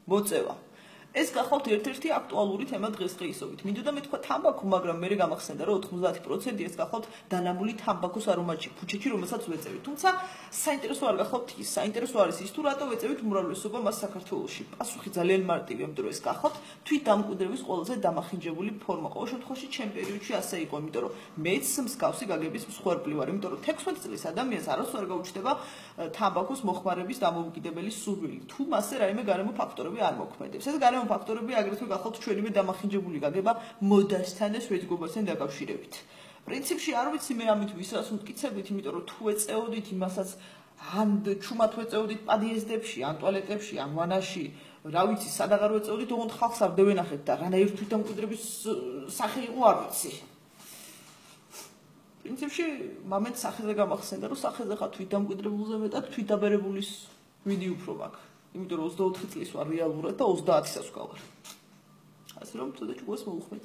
მოწევა. ეს გახავთ ერთ-ერთი აქტუალური თემა დღესდღეობით. მინდოდა მეთქვა თამბაქო, მაგრამ მე გამახსენდა, რომ 90% ეს გახავთ დანამული თამბაქოს არომატში, ფუჩეთში, რომელსაც ვეწევით. თუმცა საინტერესო არ გახავთ ის, საინტერესო არის ის, თუ რატო ვეწევით უმრავლესობა მას საქართველოში. პასუხი ძალიან მარტივია, იმიტომ რომ ეს გახავთ თვით დამკვიდრების ყველაზე დამახინჯებული ფორმა. ყოველ შემთხვევაში, ჩემ პერიოდში ასე იყო, იმიტომ რომ მეც მსგავსი გაგების მსხვერპლი ვარ, იმიტომ რომ 16 წლის ადამიანს არასდროს არ გაუჩნდება თამბაქოს მოხმარების დამოუკიდებელი სურვილი. თუ მასზე რაიმე გარემო ფაქტორები არ მოქმედებს. ეს გარემო ფაქტორები აგრეთვე გახავთ ჩვენივე დამახინჯებული გაგება მოდასთან და სვეტგობასთან დაკავშირებით. პრინციპში არ ვიცი მე ამით ვისაც მტკიცებით, იმიტომ რომ თუ ეწეოდით იმასაც ან ჩუმად ვეწეოდით პადიეზდებში, ან ტუალეტებში, ან ვანაში, რა ვიცი, სადაღარ ვეწეოდით, ოღონდ ხალხს არ დავენახეთ და რანაირ თვითდამკვიდრების სახე იყო არ ვიცი. პრინციპში მომენტ სახეზე გამახსენდა, რომ სახეზე ხარ თვითდამკვიდრებულზე მეტად თვითდაბერებულის ვიდი უფრო მაქვს. იმიტომ რომ 24 წლის ვარ რეალურად და 30-საც ვგავარ. ასე რომ ცოტა ჩუქოს მოუხმეთ.